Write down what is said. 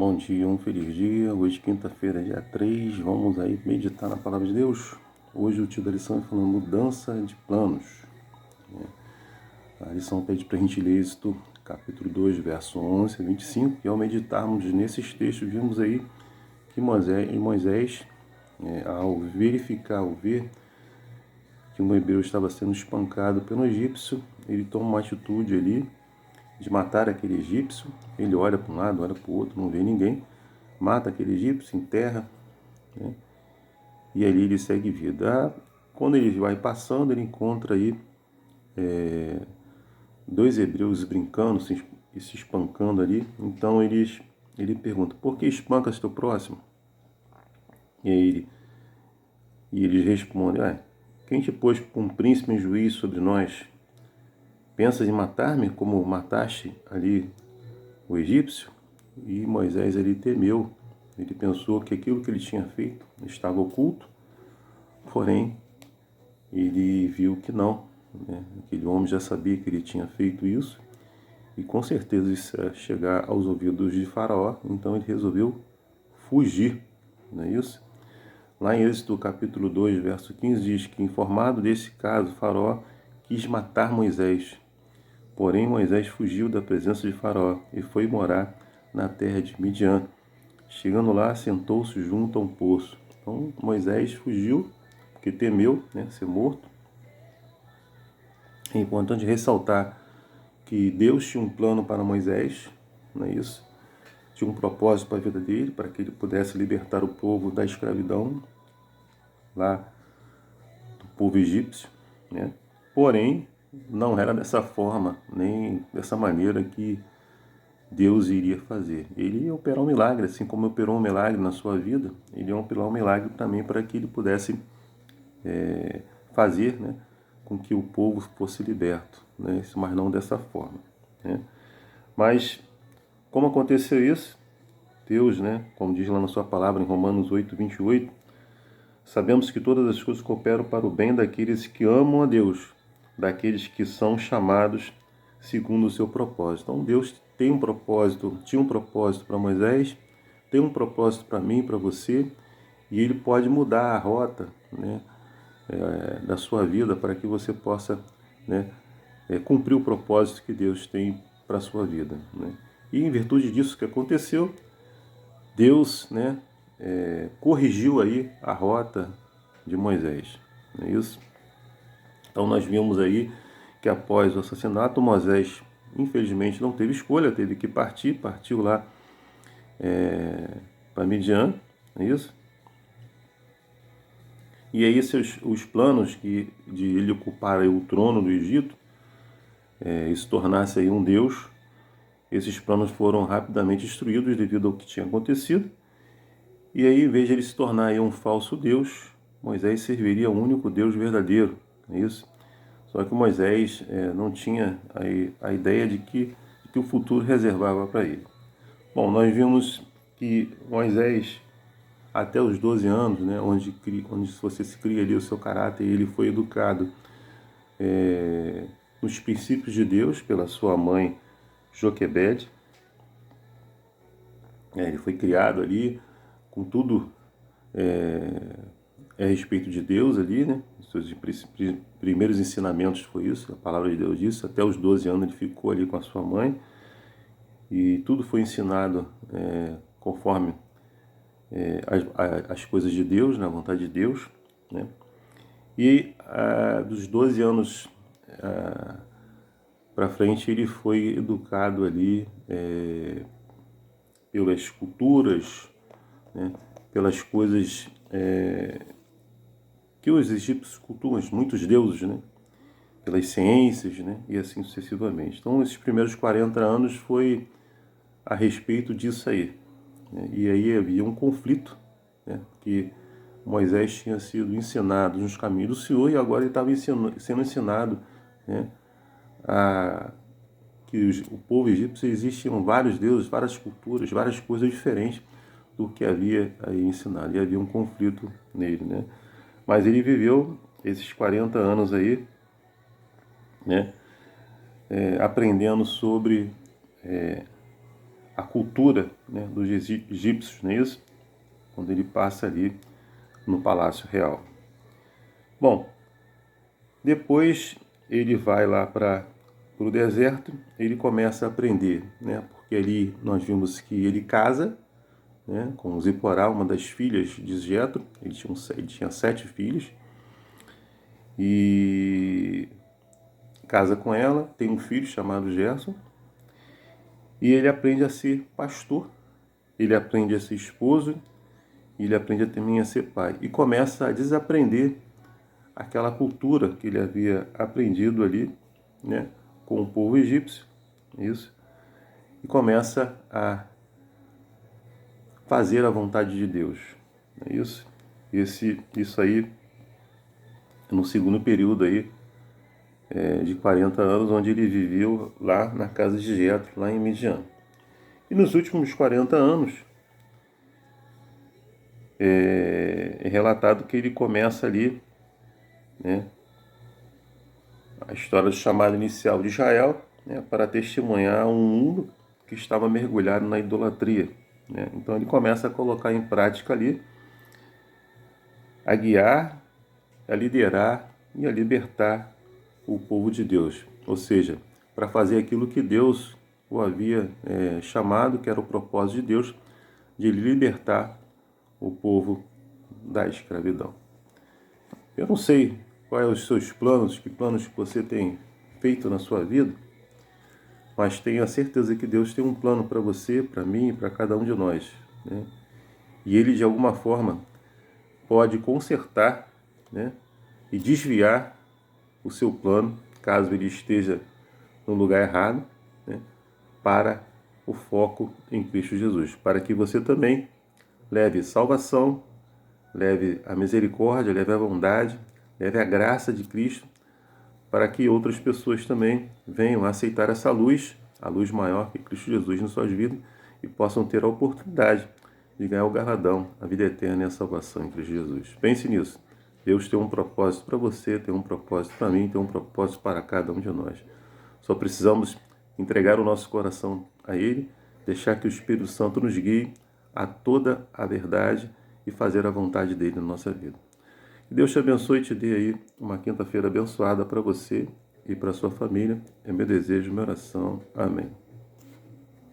Bom dia, um feliz dia. Hoje, quinta-feira, dia 3, vamos aí meditar na Palavra de Deus. Hoje o título da lição é falando mudança de planos. A lição pede para a gente ler Êxodo, capítulo 2, verso 11 a 25, e ao meditarmos nesses textos, vimos aí que Moisés, ao ver que um hebreu estava sendo espancado pelo egípcio, ele toma uma atitude ali de matar aquele egípcio. Ele olha para um lado, olha para o outro, não vê ninguém, mata aquele egípcio, enterra, né? E ali ele segue vida. Quando ele vai passando, ele encontra aí dois hebreus brincando e se espancando ali. Então ele pergunta: por que espancas teu próximo? E eles respondem: quem te pôs como príncipe e juiz sobre nós? Pensas em matar-me como mataste ali o egípcio? E Moisés ali temeu. Ele pensou que aquilo que ele tinha feito estava oculto, porém ele viu que não, né? Aquele homem já sabia que ele tinha feito isso e com certeza isso ia chegar aos ouvidos de Faraó, então ele resolveu fugir, não é isso? Lá em Êxodo capítulo 2, verso 15 diz que, informado desse caso, Faraó quis matar Moisés. Porém, Moisés fugiu da presença de Faraó e foi morar na terra de Midian. Chegando lá, sentou-se junto a um poço. Então, Moisés fugiu, porque temeu, né, ser morto. É importante ressaltar que Deus tinha um plano para Moisés, não é isso? Tinha um propósito para a vida dele, para que ele pudesse libertar o povo da escravidão, lá do povo egípcio, né? Porém, não era dessa forma, nem dessa maneira que Deus iria fazer. Ele ia operar um milagre, assim como operou um milagre na sua vida, ele ia operar um milagre também para que ele pudesse fazer, né, com que o povo fosse liberto, né? Mas não dessa forma, né? Mas, como aconteceu isso? Deus, né, como diz lá na sua palavra em Romanos 8, 28, sabemos que todas as coisas cooperam para o bem daqueles que amam a Deus, daqueles que são chamados segundo o seu propósito. Então Deus tem um propósito, tinha um propósito para Moisés, tem um propósito para mim, para você, e ele pode mudar a rota, né, da sua vida para que você possa, né, cumprir o propósito que Deus tem para a sua vida, né? E em virtude disso que aconteceu, Deus, né, corrigiu aí a rota de Moisés, não é isso? Então nós vimos aí que após o assassinato, Moisés infelizmente não teve escolha, teve que partiu lá para Midian, não é isso? E aí os planos de ele ocupar aí o trono do Egito, e se tornasse aí um deus, esses planos foram rapidamente destruídos devido ao que tinha acontecido. E aí, em vez de ele se tornar aí um falso deus, Moisés serviria ao único Deus verdadeiro, não é isso? Só que Moisés não tinha a ideia de que o futuro reservava para ele. Bom, nós vimos que Moisés, até os 12 anos, né, onde você se cria ali o seu caráter, ele foi educado nos princípios de Deus pela sua mãe Joquebede. Ele foi criado ali com tudo a respeito de Deus ali, né? Os seus primeiros ensinamentos foi isso, a palavra de Deus disse. Até os 12 anos ele ficou ali com a sua mãe e tudo foi ensinado conforme as coisas de Deus, na vontade de Deus, né? E dos 12 anos para frente ele foi educado ali pelas culturas, né? Pelas coisas que os egípcios cultuam, muitos deuses, né? Pelas ciências, né? E assim sucessivamente. Então, esses primeiros 40 anos foi a respeito disso aí, né? E aí havia um conflito, né? Que Moisés tinha sido ensinado nos caminhos do Senhor e agora ele estava sendo ensinado, né? Que o povo egípcio existiam vários deuses, várias culturas, várias coisas diferentes do que havia aí ensinado. E havia um conflito nele, né? Mas ele viveu esses 40 anos aí, né, aprendendo sobre a cultura, né, dos egípcios, não é isso? Quando ele passa ali no Palácio Real. Bom, depois ele vai lá para o deserto, ele começa a aprender, né? Porque ali nós vimos que ele casa, né, com Zíporá, uma das filhas de Jetro. Ele tinha 7 filhos e casa com ela, tem um filho chamado Gerson e ele aprende a ser pastor, ele aprende a ser esposo, ele aprende também a ser pai e começa a desaprender aquela cultura que ele havia aprendido ali, né, com o povo egípcio, isso, e começa a fazer a vontade de Deus, é isso. Isso aí no segundo período aí de 40 anos, onde ele viveu lá na casa de Jetro, lá em Midian. E nos últimos 40 anos é relatado que ele começa ali, né, a história do chamado inicial de Israel, né, para testemunhar um mundo que estava mergulhado na idolatria, né? Então ele começa a colocar em prática ali, a guiar, a liderar e a libertar o povo de Deus. Ou seja, para fazer aquilo que Deus o havia chamado, que era o propósito de Deus, de libertar o povo da escravidão. Eu não sei quais são os seus planos, que planos que você tem feito na sua vida, mas tenha certeza que Deus tem um plano para você, para mim e para cada um de nós, né? E Ele, de alguma forma, pode consertar, né, e desviar o seu plano, caso ele esteja no lugar errado, né, para o foco em Cristo Jesus, para que você também leve salvação, leve a misericórdia, leve a bondade, leve a graça de Cristo, para que outras pessoas também venham a aceitar essa luz, a luz maior que Cristo Jesus nas suas vidas, e possam ter a oportunidade de ganhar o galardão, a vida eterna e a salvação em Cristo Jesus. Pense nisso. Deus tem um propósito para você, tem um propósito para mim, tem um propósito para cada um de nós. Só precisamos entregar o nosso coração a Ele, deixar que o Espírito Santo nos guie a toda a verdade e fazer a vontade dele na nossa vida. Que Deus te abençoe e te dê aí uma quinta-feira abençoada para você e para sua família. É meu desejo, minha oração. Amém.